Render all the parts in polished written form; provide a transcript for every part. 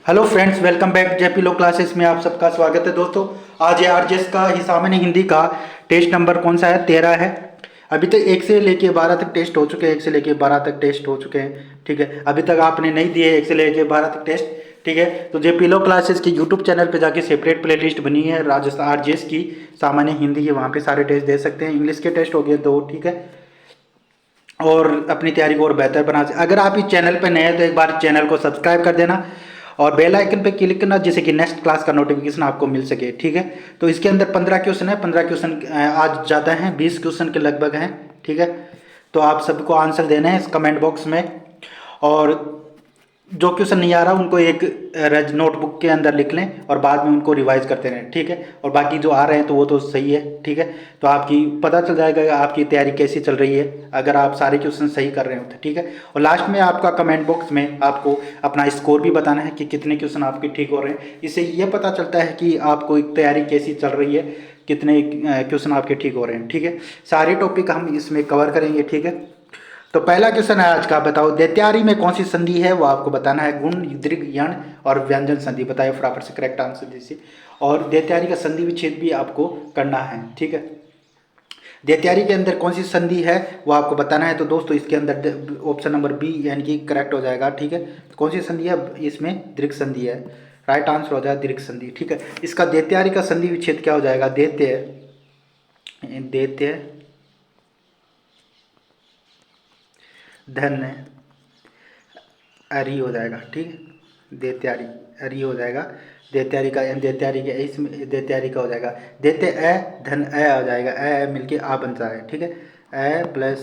Hello friends, welcome back JP लो classes में आप सबका स्वागत है। दोस्तों आज है आरजेएस का ही सामान्य हिंदी का टेस्ट नंबर कौन सा है? 13 है। अभी तक 1 से लेके 12 तक टेस्ट हो चुके हैं, 1 से लेके 12 तक टेस्ट हो चुके हैं। ठीक है, अभी तक आपने नहीं दिए 1 से लेके 12 तक टेस्ट। ठीक है, तो जेपी लो क्लासेस की यूट्यूब चैनल पे जाके सेपरेट प्ले लिस्ट बनी है राजस्थान आरजेएस की सामान्य हिंदी की, वहाँ पे सारे टेस्ट दे सकते हैं। इंग्लिश के टेस्ट हो गए 2। ठीक है, और अपनी तैयारी को और बेहतर बना सकते। अगर आप इस चैनल पर नए हैं तो एक बार चैनल को सब्सक्राइब कर देना और बेल आइकन पे क्लिक करना, जिससे कि नेक्स्ट क्लास का नोटिफिकेशन आपको मिल सके। ठीक है, तो इसके अंदर 15 क्वेश्चन है। 15 क्वेश्चन आज ज़्यादा हैं, 20 क्वेश्चन के लगभग हैं। ठीक है, तो आप सबको आंसर देने हैं इस कमेंट बॉक्स में। और जो क्वेश्चन नहीं आ रहा उनको एक नोटबुक के अंदर लिख लें और बाद में उनको रिवाइज करते रहें। ठीक है, और बाकी जो आ रहे हैं तो वो तो सही है। ठीक है, तो आपकी पता चल जाएगा कि आपकी तैयारी कैसी चल रही है अगर आप सारे क्वेश्चन सही कर रहे हो तो। ठीक है, और लास्ट में आपका कमेंट बॉक्स में आपको अपना स्कोर भी बताना है कि कितने क्वेश्चन आपके ठीक हो रहे हैं। इससे ये पता चलता है कि आपको तैयारी कैसी चल रही है, कितने क्वेश्चन आपके ठीक हो रहे हैं। ठीक है, सारे टॉपिक हम इसमें कवर करेंगे। ठीक है, तो पहला क्वेश्चन है आज का, बताओ दैत्यारी में कौन सी संधि है? वो आपको बताना है। गुण, दीर्घ, यण और व्यंजन संधि बताइए फटाफट से करेक्ट आंसर दीजिए। और दैत्यारी का संधि विच्छेद भी आपको करना है। ठीक है, दैत्यारी के अंदर कौन सी संधि है वो आपको बताना है। तो दोस्तों इसके अंदर ऑप्शन नंबर बी यानी कि करेक्ट हो जाएगा। ठीक है, तो कौन सी संधि है? इसमें दीर्घ संधि है। राइट आंसर हो जाएगा दीर्घ संधि। ठीक है, इसका दैत्यारी का संधि विच्छेद क्या हो जाएगा? दैत्य दैत्य धन अरी हो जाएगा। ठीक है, दैत्यारी अरी हो जाएगा। दैत्यारी का इसमें दैत्यारी का हो जाएगा दैत्य अ धन अ हो जाएगा। अ मिलके आ बनता है। ठीक है, अ प्लस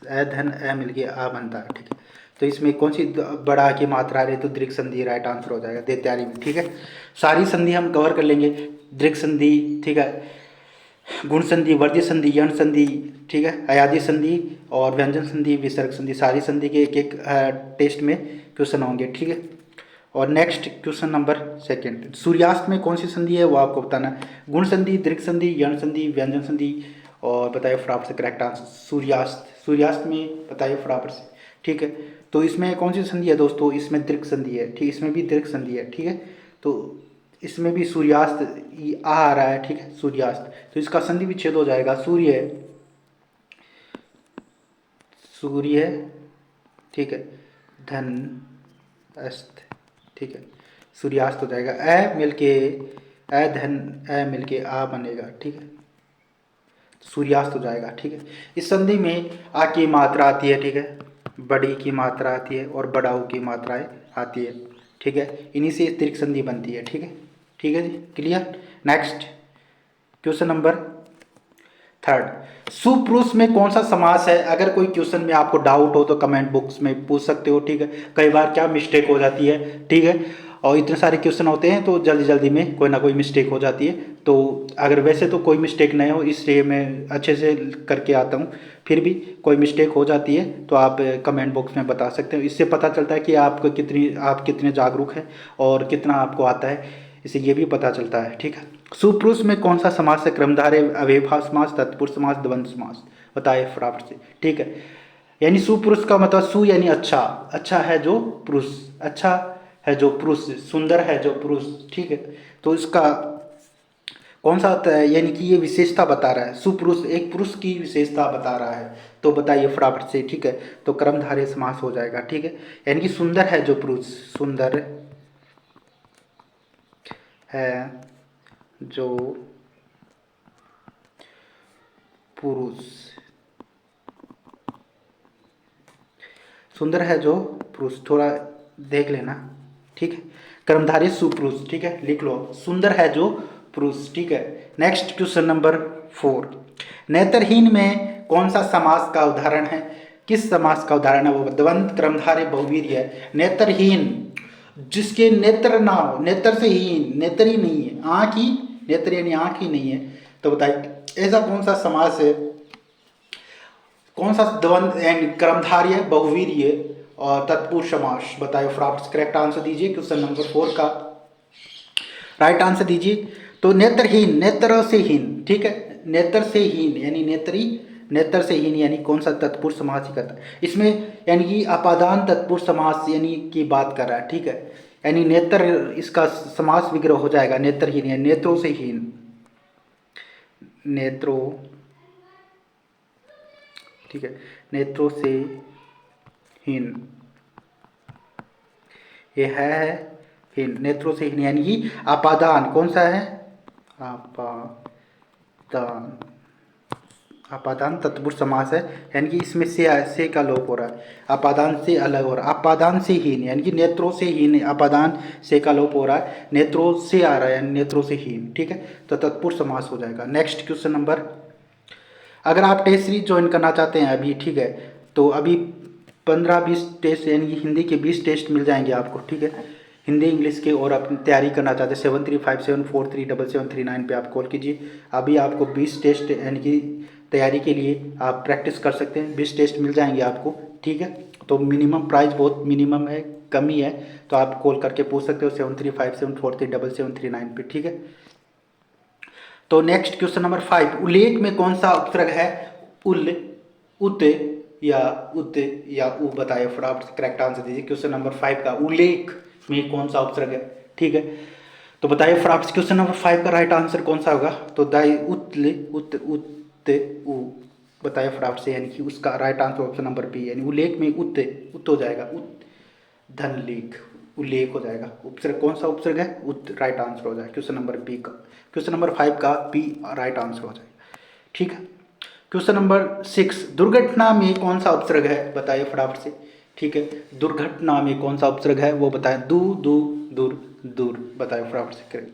अ धन अ मिलके आ बनता है। ठीक है, तो इसमें कौन सी बड़ा की मात्रा आ रही है? तो दीर्घ संधि राइट आंसर हो जाएगा दैत्यारी में। ठीक है, सारी संधि हम कवर कर लेंगे। दीर्घ संधि, ठीक है, गुण संधि, वर्ज्य संधि, यण संधि, ठीक है, अयादी संधि और व्यंजन संधि, विसर्ग संधि, सारी संधि के एक एक टेस्ट में क्वेश्चन होंगे। ठीक है, और नेक्स्ट क्वेश्चन नंबर सेकंड, सूर्यास्त में कौन सी संधि है वो आपको बताना है। गुण संधि, दीर्घ संधि, यण संधि, व्यंजन संधि, और बताइए फटाफट से करेक्ट आंसर। सूर्यास्त, सूर्यास्त में बताइए फटाफट से। ठीक है, तो इसमें कौन सी संधि है दोस्तों? इसमें दीर्घ संधि है। ठीक, इसमें भी दीर्घ संधि है। ठीक है, तो इसमें भी सूर्यास्त आ रहा है। ठीक है, सूर्यास्त, तो इसका संधि विच्छेद हो जाएगा सूर्य सूर्य। ठीक है, धन अस्त। ठीक है, सूर्यास्त हो जाएगा। अ मिलके अ धन अ मिलके आ बनेगा। ठीक है, सूर्यास्त हो जाएगा। ठीक है, इस संधि में आ की मात्रा आती है। ठीक है, बड़ी की मात्रा आती है और बड़ाऊ की मात्राएं आती है। ठीक है, इन्हीं से दीर्घ संधि बनती है। ठीक है, ठीक है जी, clear. Next question number third, सुपुरुष में कौन सा समास है? अगर कोई क्वेश्चन में आपको डाउट हो तो कमेंट बॉक्स में पूछ सकते हो। ठीक है, कई बार क्या मिस्टेक हो जाती है। ठीक है, और इतने सारे क्वेश्चन होते हैं तो जल्दी जल्दी में कोई ना कोई मिस्टेक हो जाती है। तो अगर वैसे तो कोई मिस्टेक नहीं हो, इसलिए मैं अच्छे से करके आता हूँ, फिर भी कोई मिस्टेक हो जाती है तो आप कमेंट बॉक्स में बता सकते हो। इससे पता चलता है कि आप कितने जागरूक हैं और कितना आपको आता है, इससे ये भी पता चलता है। ठीक है, सुपुरुष में कौन सा समास है? क्रमधारय, अव्ययभाव समास, तत्पुरुष समास, द्वंद्व समास बताइए फटाफट से। ठीक है, यानी सुपुरुष का मतलब सु यानी अच्छा, अच्छा है जो पुरुष, अच्छा है जो पुरुष, सुंदर है जो पुरुष। ठीक है, तो इसका कौन सा होता है? यानी कि ये विशेषता बता रहा है। सुपुरुष एक पुरुष की विशेषता बता रहा है, तो बताइए फटाफट से। ठीक है, तो कर्मधारय समास हो जाएगा। ठीक है, यानी कि सुंदर है जो पुरुष, सुंदर है जो पुरुष, सुंदर है जो पुरुष, थोड़ा देख लेना। ठीक है, कर्मधारय सुपुरुष। ठीक है, लिख लो सुंदर है जो पुरुष। ठीक है, नेक्स्ट क्वेश्चन नंबर 4, नेत्रहीन में कौन सा समास का उदाहरण है? किस समास का उदाहरण है वो? द्वंद्व, कर्मधारय, बहुवीर्य है। नेत्रहीन, जिसके नेत्र ना हो, नेत्र से हीन, नेत्र ही नहीं है, आंख ही, नेत्र यानी आंख ही नहीं है, तो बताइए ऐसा कौन सा समास है? कौन सा द्वंद्व एंड कर्मधारय, बहुवीर्य और तत्पुरुष समास बताइए फटाफट करेक्ट आंसर दीजिए क्वेश्चन नंबर 4 का राइट आंसर दीजिए। तो नेत्रहीन, नेत्र से हीन। ठीक है, नेत्र से हीन यानी नेत्री नेत्र से हीन यानी कौन सा तत्पुरुष समास ही करता है इसमें, यानी कि अपादान तत्पुरुष समास यानी की बात कर रहा है, ठीक है। यानी नेत्र इसका समास विग्रह हो जाएगा, नेत्रहीन या नेत्रों से हीन, नेत्रों, ठीक है, नेत्रों से हीन, ये है हीन, नेत्रों से हीन यानी कि अपादान कौन सा है, अपादान, अपादान तत्पुरुष समास है, यानी कि इसमें से का लोप हो रहा है, अपादान से अलग हो रहा है, अपादान से हीन यानी कि नेत्रों से हीन, अपादान से का लोप हो रहा है, नेत्रों से आ रहा है यानी नेत्रों से हीन, ठीक है, तो तत्पुरुष समास हो जाएगा। नेक्स्ट क्वेश्चन नंबर, अगर आप टेस्ट सीरीज ज्वाइन करना चाहते हैं अभी, ठीक है, तो अभी 15-20 टेस्ट यानी कि हिंदी के 20 टेस्ट मिल जाएंगे आपको, ठीक है, हिंदी इंग्लिश के, और अपनी तैयारी करना चाहते हैं 7357437739 पे आप कॉल कीजिए। अभी आपको 20 टेस्ट यानी कि तैयारी के लिए आप प्रैक्टिस कर सकते हैं, 20 टेस्ट मिल जाएंगे आपको, ठीक है। तो मिनिमम प्राइस बहुत मिनिमम है, कम ही है, तो आप कॉल करके पूछ सकते हो 7357437739 पे, ठीक है। तो नेक्स्ट क्वेश्चन नंबर 5, उल्लेख में कौन सा उपसर्ग है, उल, उत या उत या उ, बताइए फटाफट करेक्ट आंसर दीजिए। क्वेश्चन नंबर 5 का उल्लेख में कौन सा उपसर्ग है, ठीक है, तो बताइए फटाफट क्वेश्चन नंबर 5 का राइट आंसर कौन सा होगा, तो दाई उतले उत उत उ, बताइए फटाफट से, यानी कि उसका right answer option number B, यानी उल्लेख में उत हो जाएगा, उत धन लेख, उल्लेख हो जाएगा, उपसर्ग कौन सा उपसर्ग है, उत राइट आंसर हो जाएगा क्वेश्चन नंबर बी का, क्वेश्चन नंबर 5 का बी राइट आंसर हो जाएगा, ठीक है। क्वेश्चन नंबर 6, दुर्घटना में कौन सा उपसर्ग है, बताइए फटाफट से, ठीक है, दुर्घटना में कौन सा उपसर्ग है वो बताएं, दू दू दूर दूर, बताइए फटाफट से करें,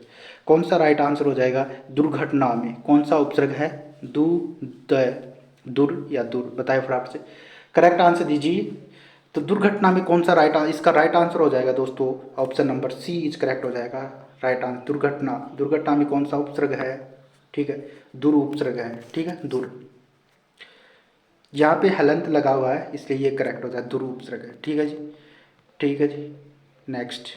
कौन सा राइट आंसर हो जाएगा, दुर्घटना में कौन सा उपसर्ग है, दू द दूर या दूर, बताइए फटाफट से करेक्ट आंसर दीजिए। तो दुर्घटना में कौन सा इसका राइट आंसर हो जाएगा दोस्तों, option number C is correct हो जाएगा राइट आंसर, दुर्घटना, दुर्घटना में कौन सा उपसर्ग है, ठीक है, दूर उपसर्ग है, ठीक है, दूर, यहाँ पे हलंत लगा हुआ है इसलिए ये करेक्ट हो जाए, दूर उपसर्ग है, ठीक है जी, ठीक है जी। नेक्स्ट,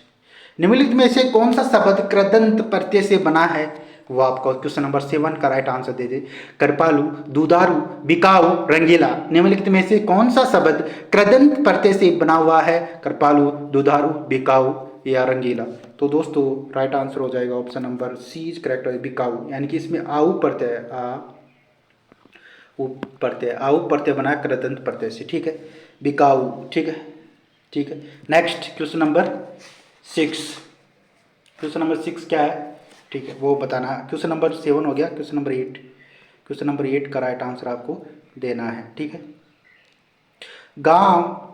निम्नलिखित में से कौन सा शब्द कृदंत प्रत्यय से बना है, वो आपको क्वेश्चन नंबर 7 का राइट आंसर दे दे, कृपालु, दुधारू, बिकाऊ, रंगीला, निम्नलिखित में से कौन सा शब्द कृदंत प्रत्यय से बना हुआ है, कृपालु, दुधारू, बिकाऊ या रंगीला, तो दोस्तों राइट आंसर हो जाएगा option number C is correct हो, बिकाऊ, यानी कि इसमें आऊ प्रत्यय है, आऊ प्रत्यय बना है कृदंत प्रत्यय से, ठीक है, बिकाऊ, ठीक है, ठीक है। Next question number 6, question number 6 क्या है, ठीक है, वो बताना है, क्वेश्चन नंबर 7 हो गया, क्वेश्चन नंबर 8, क्वेश्चन नंबर 8 का राइट आंसर आपको देना है, ठीक है। गांव,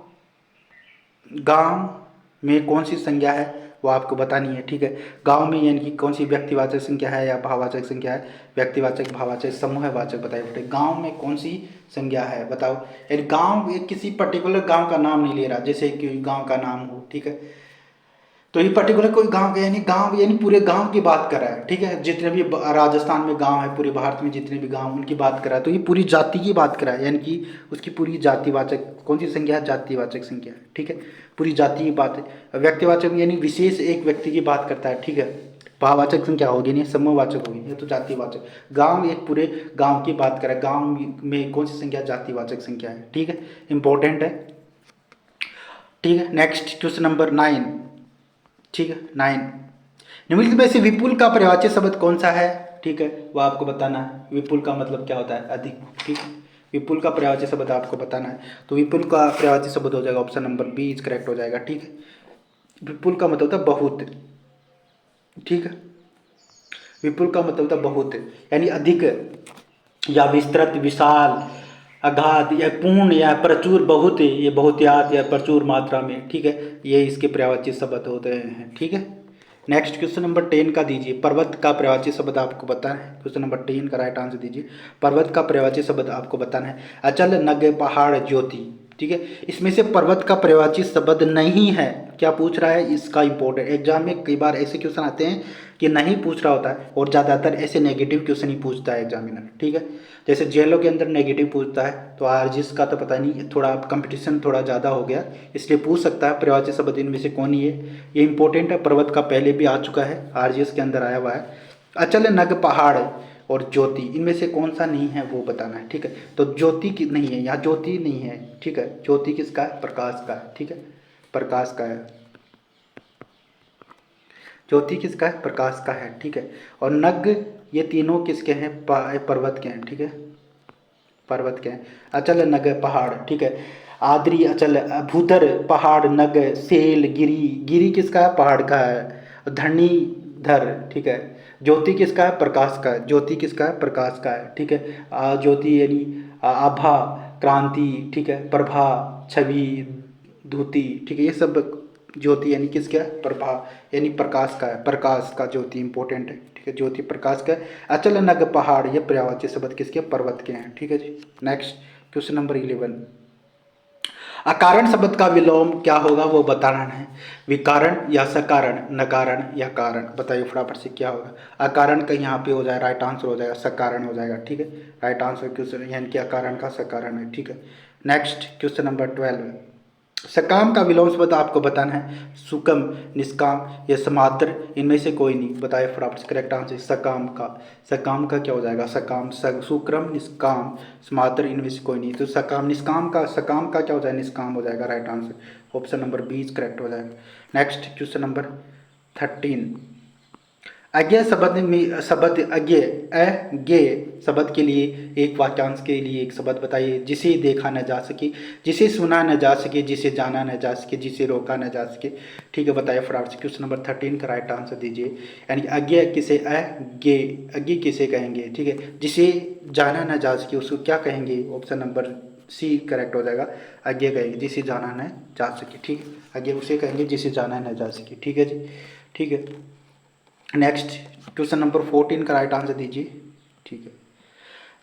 गांव में कौन सी संज्ञा है वो आपको बतानी है, ठीक है, गांव में यानी कि कौन सी व्यक्तिवाचक संख्या है या भाववाचक संख्या है, व्यक्तिवाचक, भाववाचक, समूहवाचक, बताइए बेटे गांव में कौन सी संज्ञा है, बताओ, यानी गांव एक किसी पर्टिकुलर गांव का नाम नहीं ले रहा, जैसे कि गांव का नाम हो, ठीक है, तो ये पर्टिकुलर कोई गांव का गांव यानी पूरे गांव की बात कर रहा है, ठीक है, जितने भी राजस्थान में गांव है, पूरे भारत में जितने भी गांव उनकी बात कर रहा है, तो ये पूरी जाति की बात कर रहा है, यानी कि उसकी पूरी जातिवाचक कौन सी संख्या है, जातिवाचक संख्या है, ठीक है, पूरी जाति की बात है। व्यक्तिवाचक यानी विशेष एक व्यक्ति की बात करता है, ठीक है, भाववाचक संख्या होगी नहीं, समूहवाचक होगी, ये तो जातिवाचक, गांव एक पूरे गांव की बात कर रहा है, गांव में कौन सी संख्या, जातिवाचक संख्या है, ठीक है, इंपॉर्टेंट है, ठीक है। नेक्स्ट क्वेश्चन नंबर 9, ठीक है, 9, निम्नलिखित में से विपुल का पर्यायवाची शब्द कौन सा है, ठीक है, वो आपको बताना है, विपुल का मतलब क्या होता है, अधिक, ठीक, विपुल का पर्यायवाची शब्द आपको बताना है, तो विपुल का पर्यायवाची शब्द हो जाएगा option number B is correct हो जाएगा, ठीक है, विपुल का मतलब होता है बहुत, ठीक है, विपुल का मतलब होता है बहुत, यानी अधिक या विस्तृत, विशाल, अगाध या पूर्ण या प्रचुर, बहुत, ये बहुतायत या प्रचुर मात्रा में, ठीक है, ये इसके पर्यायवाची शब्द होते हैं, ठीक है। नेक्स्ट क्वेश्चन नंबर 10 का दीजिए, पर्वत का पर्यायवाची शब्द आपको बताना है, क्वेश्चन नंबर 10 का राइट आंसर दीजिए, पर्वत का पर्यायवाची शब्द आपको बताना है, अचल, नग, पहाड़, ज्योति, ठीक है, इसमें से पर्वत का पर्यायवाची शब्द नहीं है, क्या पूछ रहा है, इसका इंपॉर्टेंट, एग्जाम में कई बार ऐसे क्वेश्चन आते हैं कि नहीं पूछ रहा होता है, और ज़्यादातर ऐसे नेगेटिव क्वेश्चन ही पूछता है एग्जामिनर, ठीक है, जैसे जेएलओ के अंदर नेगेटिव पूछता है, तो आरजीएस का तो पता नहीं, थोड़ा कंपटीशन थोड़ा ज़्यादा हो गया, इसलिए पूछ सकता है पर्यायवाची शब्द इनमें से कौन ही है, ये इंपॉर्टेंट है, पर्वत का पहले भी आ चुका है, आरजीएस के अंदर आया हुआ है। अचल, नग, पहाड़ और ज्योति, इनमें से कौन सा नहीं है वो बताना है, ठीक है। तो ज्योति की नहीं है, यहाँ ज्योति नहीं है, ठीक है। ज्योति किसका है? प्रकाश का है, ठीक है, प्रकाश का है। ज्योति किसका है? प्रकाश का है, ठीक है। और नग, ये तीनों किसके हैं? पर्वत के हैं, ठीक है, पर्वत के हैं। अचल नग पहाड़, ठीक है। आद्री अचल भूधर पहाड़, नग सेल गिरी, गिरी किसका है? पहाड़ का है। धरणीधर, ठीक है। ज्योति किसका है? प्रकाश का है। ज्योति किसका है? प्रकाश का है, ठीक है। ज्योति यानी आभा, क्रांति, ठीक है, प्रभा, छवि, धूति, ठीक है, ये सब ज्योति यानी किसका है? प्रभा यानी प्रकाश का है, प्रकाश का ज्योति इंपॉर्टेंट है, ठीक है, ज्योति प्रकाश का है। अचल नग पहाड़, ये पर्यायवाची शब्द किसके? पर्वत के हैं, ठीक है जी। नेक्स्ट क्वेश्चन नंबर 11, अकारण शब्द का विलोम क्या होगा वो बताना है। विकारण या सकारण, नकारण या कारण, बताइए फटाफट से क्या होगा। अकारण का यहाँ पे हो जाए राइट आंसर हो जाएगा, सकारण हो जाएगा, ठीक है। राइट आंसर क्वेश्चन यानी कि अकारण का सकारण है, ठीक है। नेक्स्ट क्वेश्चन नंबर 12, सकाम का विलोम शब्द आपको बताना है। सुकम, निष्काम या समाद्र, इनमें से कोई नहीं, बताइए फटाफट से करेक्ट आंसर। सकाम का क्या हो जाएगा? सकाम, सुक्रम, निष्काम, समाद्र, इनमें से कोई नहीं, तो सकाम, निष्काम का, सकाम का क्या हो जाएगा? निष्काम हो जाएगा, right answer option number 20 correct हो जाएगा। नेक्स्ट क्वेश्चन नंबर 13, अज्ञेय शब्द में, शब्द अज्ञेय, अज्ञेय शब्द के लिए एक वाक्यांश के लिए एक शब्द बताइए। जिसे देखा न जा सके, जिसे सुना न जा सके, जिसे जाना न जा सके, जिसे रोका न जा सके, ठीक है, बताइए फटाफट से। क्वेश्चन नंबर 13 का राइट आंसर दीजिए। यानी अज्ञेय किसे? अज्ञेय, अज्ञेय किसे कहेंगे? ठीक है, जिसे जाना न जा सके उसको क्या कहेंगे? ऑप्शन नंबर सी करेक्ट हो जाएगा, अज्ञेय कहेंगे जिसे जाना न जा सके, ठीक है, अज्ञेय उसे कहेंगे जिसे जाना न जा सके, ठीक है जी, ठीक है। नेक्स्ट क्वेश्चन नंबर 14 का राइट आंसर दीजिए, ठीक है।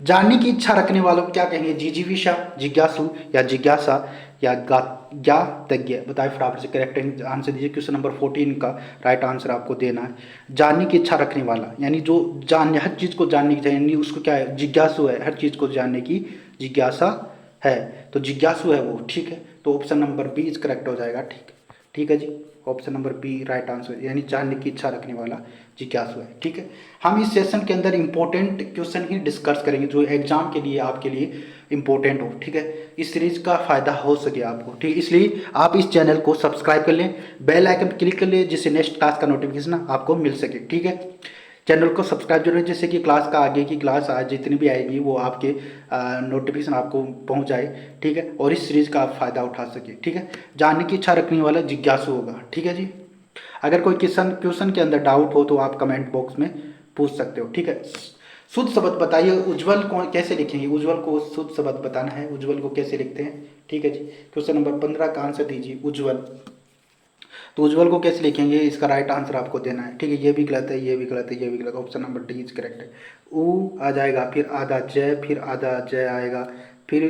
जानने की इच्छा रखने वालों को क्या कहेंगे? जिजीविषा, जिज्ञासु या जिज्ञासा या ज्ञातज्ञ, बताइए फटाफट से करेक्ट आंसर दीजिए। क्वेश्चन नंबर 14 का राइट आंसर आपको देना है। जानने की इच्छा रखने वाला यानी जो जान, हर चीज़ को जानने की चाहिए, यानी उसको क्या है? जिज्ञासु है, हर चीज़ को जानने की जिज्ञासा है, तो जिज्ञासु है वो, ठीक है। तो option number B is correct हो जाएगा, ठीक है, ठीक है जी। Option number B right answer, यानी जानने की इच्छा रखने वाला जिज्ञासु है, ठीक है। हम इस सेशन के अंदर इंपॉर्टेंट क्वेश्चन ही डिस्कस करेंगे जो एग्जाम के लिए आपके लिए इंपॉर्टेंट हो, ठीक है। इस सीरीज का फायदा हो सके आपको, ठीक है, इसलिए आप इस चैनल को सब्सक्राइब कर लें, बेल आइकन क्लिक कर लें, जिससे नेक्स्ट क्लास का नोटिफिकेशन आपको मिल सके, ठीक है। चैनल को सब्सक्राइब जरूर, जिससे कि क्लास का आगे की क्लास आज जितनी भी आएगी वो आपके नोटिफिकेशन आपको पहुंच जाए, ठीक है, और इस सीरीज का आप फायदा उठा सके, ठीक है। जानने की इच्छा रखने वाला जिज्ञासु होगा, ठीक है जी। अगर कोई क्वेश्चन के अंदर डाउट हो तो आप कमेंट बॉक्स में पूछ सकते हो, ठीक है। शुद्ध शब्द बताइए, उज्जवल को कैसे लिखेंगे? उज्जवल को शुद्ध शब्द बताना है, उज्जवल को कैसे लिखते हैं, ठीक है जी। क्वेश्चन नंबर 15 का आंसर दीजिए, उज्जवल। तो उज्जवल को कैसे लिखेंगे? इसका राइट आंसर आपको देना है, ठीक है। ये भी गलत है, ये भी गलत है, ये भी गलत, option number D is correct है। ऊ आ जाएगा, फिर आधा जय, फिर आधा जय आएगा, फिर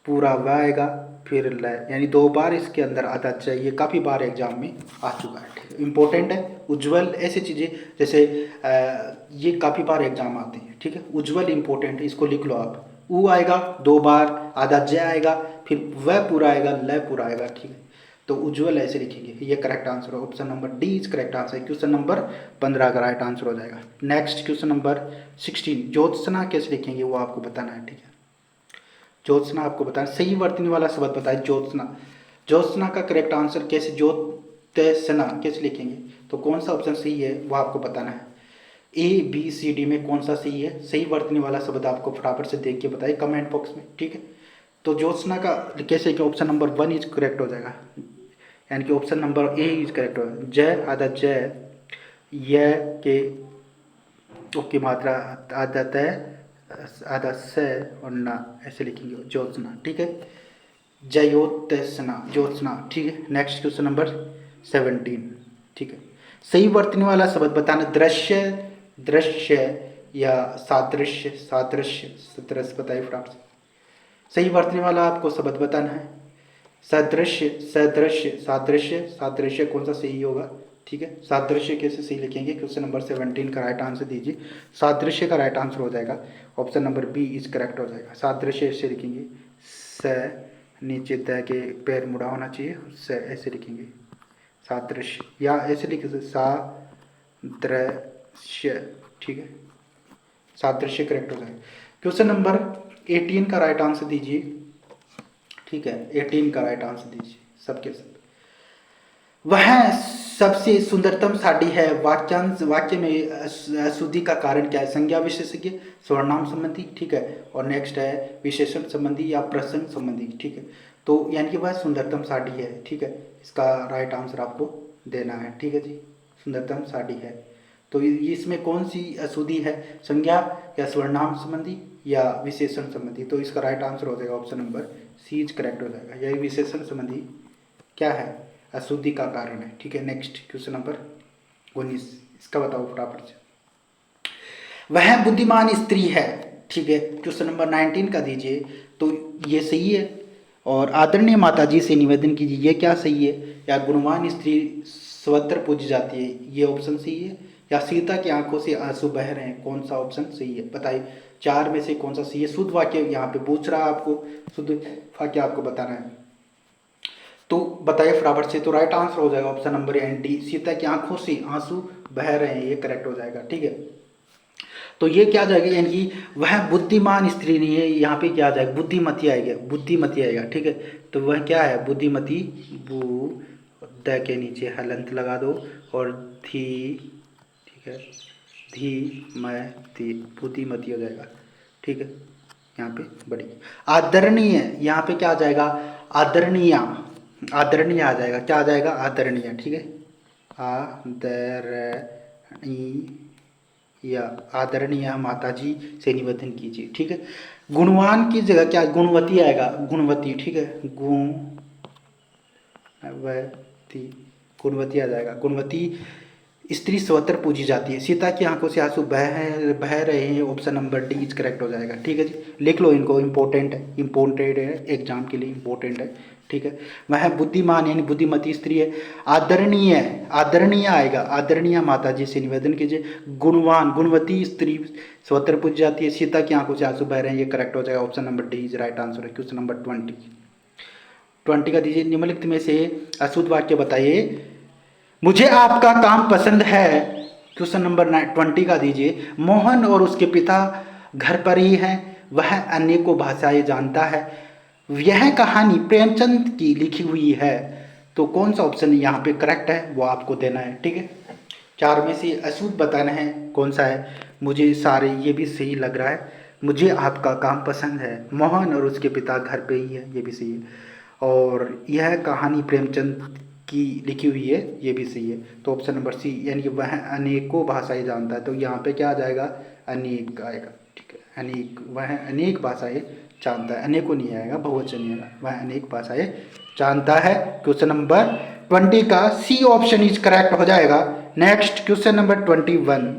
पूरा व आएगा, फिर ल, यानी 2 बार इसके अंदर आधा जय, ये काफ़ी बार एग्जाम में आ चुका है, ठीक है, इंपॉर्टेंट है। उज्जवल ऐसी चीज़ें जैसे ये काफ़ी बार एग्जाम आते हैं, ठीक है, उज्जवल इंपॉर्टेंट है, इसको लिख लो आप। ऊ आएगा 2 बार, आधा जय आएगा, फिर व पूरा आएगा, ल पूरा आएगा, ठीक है। तो उज्जवल ऐसे लिखेंगे, ये करेक्ट आंसर है, option number D is correct answer. Question number 15 का राइट आंसर हो जाएगा। नेक्स्ट क्वेश्चन नंबर 16, ज्योत्सना कैसे लिखेंगे वो आपको बताना है, ठीक है। ज्योत्सना आपको बताना, सही वर्तनी वाला शब्द बताए। ज्योत्सना, ज्योत्सना का करेक्ट आंसर कैसे, ज्योत्सना कैसे लिखेंगे? तो कौन सा ऑप्शन सही है वो आपको बताना है। ए बी सी डी में कौन सा सही है? सही वर्तनी वाला शब्द आपको फटाफट से देख के बताइए कमेंट बॉक्स में, ठीक है। तो ज्योत्सना का कैसे कि ऑप्शन नंबर 1 इज करेक्ट हो जाएगा, यानी कि option number A is correct होगा। जय आधा जय, य के की मात्रा आधा तय, आधा से और ना, ऐसे लिखेंगे ज्योत्सना, ठीक है। जयोत्सना, ज्योत्सना, ठीक है। नेक्स्ट क्वेश्चन नंबर 17, ठीक है। सही वर्तनी वाला शब्द बताना, दृश्य, दृश्य या सादृश्य, सादृश्य, सदृश, बताइए फटाफट से। सही वर्तनी वाला आपको शब्द बताना है। सदृश्य, सदृश्य, सादृश्य, सादृश्य कौन सा सही होगा, ठीक है। सादृश्य कैसे सही लिखेंगे? क्वेश्चन नंबर 17 का राइट आंसर दीजिए। सादृश्य का राइट आंसर हो जाएगा, option number B is correct हो जाएगा। सादृश्य ऐसे लिखेंगे, स नीचे द के पैर मुड़ा होना चाहिए, स ऐसे लिखेंगे सादृश्य, या ऐसे लिखे सादृश्य, ठीक है। सादृश्य करेक्ट हो जाएगा। क्वेश्चन नंबर 18 का राइट आंसर दीजिए। ठीक है, 18 का राइट आंसर दीजिए सबके सब। वह सबसे सुंदरतम साड़ी है, वाक्यांश वाक्य में अशुद्धि का कारण क्या है? संज्ञा विशेषज्ञ, सर्वनाम संबंधी, ठीक है, और नेक्स्ट है विशेषण संबंधी या प्रश्न संबंधी, ठीक है। तो यानी कि वह सुंदरतम साड़ी है, ठीक है, इसका राइट आंसर आपको देना है, ठीक है जी, सुंदरतम साड़ी है। तो इसमें कौन सी अशुद्धि है? संज्ञा या सर्वनाम संबंधी या विशेषण संबंधी? तो इसका राइट आंसर हो जाएगा option number C is correct हो जाएगा। यही विशेषण संबंधी क्या है? अशुद्धि का कारण है, ठीक है। नेक्स्ट क्वेश्चन नंबर 19, इसका बताओ फटाफट से। वह बुद्धिमान स्त्री है, ठीक है, क्वेश्चन नंबर 19 का दीजिए। तो ये सही है। और आदरणीय माता जी से निवेदन कीजिए, ये क्या सही है? या गुणवान स्त्री सर्वत्र पूजी जाती है, ये ऑप्शन सही है। या सीता की आंखों से आंसू बह रहे हैं, कौन सा ऑप्शन सही है? बताइए, चार में से कौन सा सही है? शुद्ध वाक्य यहाँ पे पूछ रहा है आपको, शुद्ध वाक्य आपको बताना है, तो बताइए फटाफट से। तो राइट आंसर हो जाएगा option number N D, Sita की आंखों से आंसू बह रहे हैं, ये करेक्ट हो जाएगा, ठीक है। तो ये क्या आ जाएगा, यानी कि वह बुद्धिमान स्त्री नहीं है, यहाँ पे क्या आ जाएगा? बुद्धिमती आएगा, बुद्धिमती आएगा, ठीक है। तो वह क्या है? बुद्धिमती, बू द के नीचे हलंत लगा दो और धी, ठीक है, धी मती, बुद्धिमती हो जाएगा, ठीक है। यहाँ पे बड़ी आदरणीय, यहाँ पे क्या आ जाएगा? आदरणीय, आदरणीय आ जाएगा, क्या आ जाएगा? आदरणीय, ठीक है, आदरणीय, आदरणीय माता जी से निवेदन कीजिए, ठीक है। गुणवान की जगह क्या गुणवती आएगा? गुणवती, ठीक है, गुणवती, गुणवती आ जाएगा। गुणवती स्त्री सर्वत्र पूजी जाती है, सीता की आंखों से आंसू बह रहे हैं, option number D is correct हो जाएगा, ठीक है जी। लिख लो इनको, इंपॉर्टेंट है, इंपॉर्टेंट है, एग्जाम के लिए इंपॉर्टेंट है, ठीक है। वह बुद्धिमान यानी बुद्धिमती स्त्री है। आदरणीय, आदरणीय आएगा, आदरणीय माता जी से निवेदन कीजिए। गुणवान, गुणवती स्त्री सर्वत्र पूजी जाती है, सीता की आंखों से आंसू बह रहे हैं, ये करेक्ट हो जाएगा, option number D is right answer है। क्वेश्चन नंबर 20 का दीजिए। निम्नलिखित में से अशुद्ध वाक्य बताइए। मुझे आपका काम पसंद है, क्वेश्चन नंबर 20 का दीजिए। मोहन और उसके पिता घर पर ही हैं, वह अनेकों भाषाएं जानता है, यह कहानी प्रेमचंद की लिखी हुई है। तो कौन सा ऑप्शन यहाँ पे करेक्ट है वो आपको देना है, ठीक है। चार में से अशुद्ध बताना है कौन सा है। मुझे सारे ये भी सही लग रहा है। मुझे आपका काम पसंद है, मोहन और उसके पिता घर पे ही है, ये भी सही है। और यह कहानी प्रेमचंद की लिखी हुई है, ये भी सही है। तो ऑप्शन नंबर सी, यानी कि वह अनेकों भाषाएं जानता है, तो यहाँ पे क्या आ जाएगा? अनेक आएगा, ठीक है, अनेक, वह अनेक भाषाएं जानता है, अनेकों नहीं आएगा, बहुवचन नहीं आएगा, वह अनेक भाषाएं जानता है। क्वेश्चन नंबर 20 का सी ऑप्शन इज करेक्ट हो जाएगा। नेक्स्ट क्वेश्चन नंबर 21,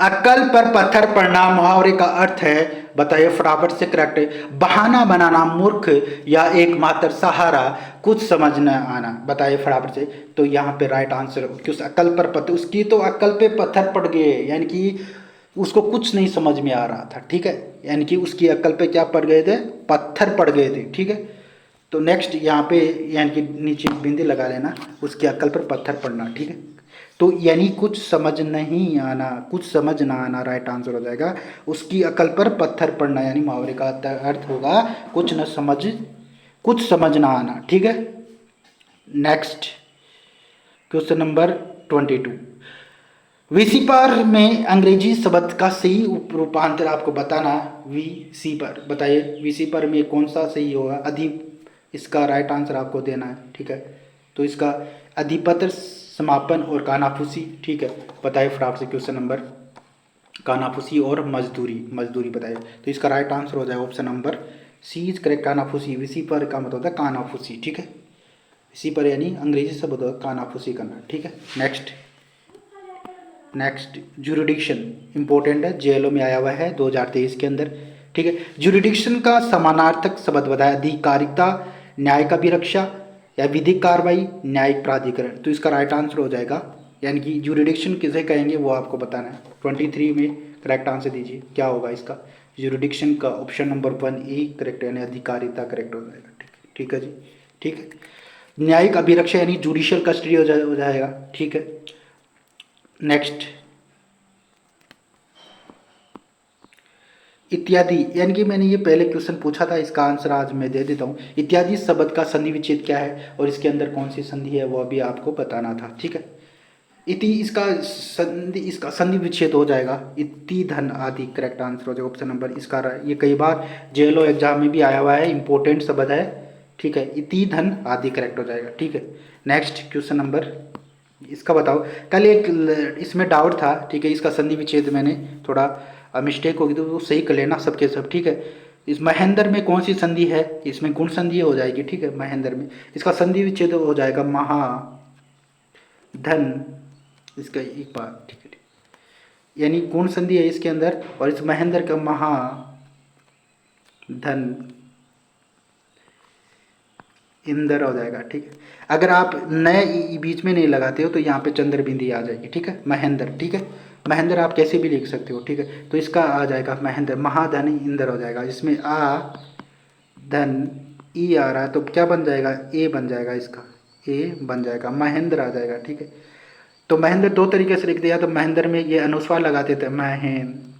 अक्कल पर पत्थर पड़ना मुहावरे का अर्थ है, बताइए फटाफट से करेक्ट है। बहाना बनाना, मूर्ख या एकमात्र सहारा, कुछ समझ न आना, बताइए फटाफट से। तो यहाँ पे राइट आंसर, क्यों अक्कल पर पत्थर, उसकी तो अक्कल पे पत्थर पड़ गए, यानी कि उसको कुछ नहीं समझ में आ रहा था, ठीक है, यानी कि उसकी अक्कल पे क्या पड़ गए थे? पत्थर पड़ गए थे, ठीक है। तो नेक्स्ट यहाँ पे यानी कि नीचे बिंदी लगा लेना, उसकी अक्कल पर पत्थर पड़ना, ठीक है। तो यानी कुछ समझ नहीं आना, कुछ समझ ना आना राइट आंसर हो जाएगा। उसकी अकल पर पत्थर पड़ना, यानी मुहावरे का अर्थ होगा कुछ न समझ, कुछ समझ ना आना, ठीक है। नेक्स्ट क्वेश्चन नंबर 22, विसिपर में अंग्रेजी शब्द का सही रूपांतर आपको बताना। विसिपर, बताइए विसिपर में कौन सा सही होगा? इसका राइट आंसर आपको देना है, ठीक है। तो इसका अधिपत्र, समापन और कानाफूसी, ठीक है, बताइए फटाफट से। क्वेश्चन नंबर कानाफूसी और मजदूरी, मजदूरी बताइए। तो इसका राइट आंसर हो जाएगा option number C is correct, कानाफूसी। विसी पर का मतलब होता है कानाफूसी, ठीक है, इसी पर यानी अंग्रेजी शब्द होता है कानाफूसी करना, ठीक है। नेक्स्ट जुरिडिक्शन इंपॉर्टेंट है, जेएलओ में आया हुआ है 2023 के अंदर, ठीक है। जुरिडिक्शन का समानार्थक शब्द बताया। अधिकारिकता, न्याय का अभिरक्षा या विधिक कार्रवाई, न्यायिक प्राधिकरण। तो इसका राइट आंसर हो जाएगा, यानी कि जुरिडिक्शन किसे कहेंगे वो आपको बताना है। 23 में करेक्ट आंसर दीजिए, क्या होगा इसका? जुरिडिक्शन का ऑप्शन नंबर 1 ए करेक्ट, यानी अधिकारिता करेक्ट हो जाएगा, ठीक है जी, ठीक है। न्यायिक अभिरक्षा यानी जुडिशियल कस्टडी हो जाएगा, ठीक है। नेक्स्ट इत्यादि, यानी कि मैंने ये पहले क्वेश्चन पूछा था, इसका आंसर आज मैं दे देता हूँ। इत्यादि शब्द का संधि विच्छेद क्या है और इसके अंदर कौन सी संधि है वो भी आपको बताना था, ठीक है। इति इसका संधि विच्छेद हो जाएगा इति धन आदि, करेक्ट आंसर हो जाएगा ऑप्शन नंबर इसका। ये कई बार जेएलओ एग्जाम में भी आया हुआ है, इंपॉर्टेंट शब्द है, ठीक है। इति धन आदि करेक्ट हो जाएगा, ठीक है। नेक्स्ट क्वेश्चन नंबर इसका बताओ। कल एक इसमें डाउट था, ठीक है, इसका संधि विच्छेद मैंने थोड़ा मिस्टेक होगी तो वो सही कर लेना सबके सब, ठीक है। इस महेंद्र में कौन सी संधि है, इसमें गुण संधि हो जाएगी, ठीक है। महेंद्र में इसका संधि विच्छेद हो जाएगा महा धन, इसका एक बार, ठीक है, यानी गुण संधि है इसके अंदर, और इस महेंद्र का महा धन इंदर हो जाएगा, ठीक है। अगर आप नए बीच में नहीं लगाते हो तो यहाँ पे चंद्र बिंदी आ जाएगी, ठीक है। महेंद्र, ठीक है, महेंद्र आप कैसे भी लिख सकते हो, ठीक है। तो इसका आ जाएगा महेंद्र, महाधन इंदर हो जाएगा। इसमें आ धन ई आ रहा है तो क्या बन जाएगा, ए बन जाएगा, इसका ए बन जाएगा, महेंद्र आ जाएगा, ठीक है। तो महेंद्र दो तरीके से लिख दिया, तो महेंद्र में ये अनुस्वार लगाते थे महेंद्र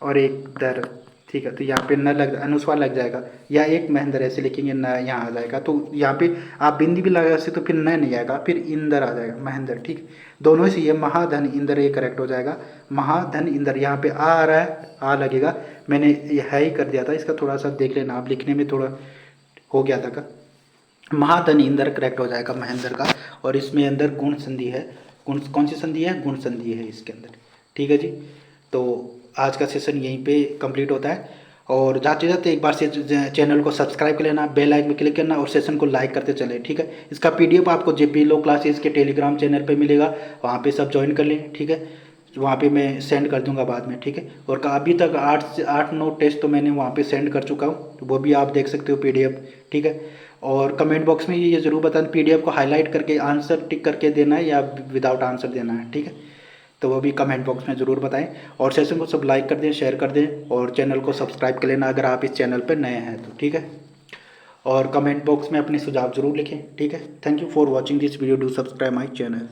और एक दर, ठीक है। तो यहाँ पे न लग अनुस्वार लग जाएगा, या एक महेंद्र ऐसे लिखेंगे न यहाँ आ जाएगा। तो यहाँ पे आप बिंदी भी लगा सकते तो फिर न नहीं आएगा, फिर इंदर आ जाएगा महेंद्र, ठीक। दोनों से ये महाधन इंदर ये करेक्ट हो जाएगा। महाधन इंदर, यहाँ पे आ रहा है, आ लगेगा, मैंने ये है ही कर दिया था, इसका थोड़ा सा देख लेना आप, लिखने में थोड़ा हो गया था का। महाधन इंदर करेक्ट हो जाएगा महेंद्र का। और इसमें अंदर गुण संधि है, गुण कौन सी संधि है, गुण संधि है इसके अंदर, ठीक है जी। तो आज का सेशन यहीं पे कंप्लीट होता है। और जाते जाते एक बार से चैनल को सब्सक्राइब कर लेना, बेल आइकन में क्लिक करना और सेशन को लाइक करते चले, ठीक है। इसका पीडीएफ आपको जेपी लो क्लासेस के टेलीग्राम चैनल पे मिलेगा, वहाँ पे सब ज्वाइन कर लें, ठीक है। वहाँ पे मैं सेंड कर दूंगा बाद में, ठीक है। और अभी तक 8 से 9 टेस्ट तो मैंने वहाँ पे सेंड कर चुका हूँ, तो वो भी आप देख सकते हो पीडीएफ, ठीक है। और कमेंट बॉक्स में ये ज़रूर बताना पीडीएफ को हाईलाइट करके आंसर टिक करके देना है या विदाउट आंसर देना है, ठीक है। तो वो भी कमेंट बॉक्स में ज़रूर बताएं। और सेशन को सब लाइक कर दें, शेयर कर दें और चैनल को सब्सक्राइब कर लेना अगर आप इस चैनल पर नए हैं तो, ठीक है। और कमेंट बॉक्स में अपने सुझाव जरूर लिखें, ठीक है। Thank you for watching this video, do subscribe my channel.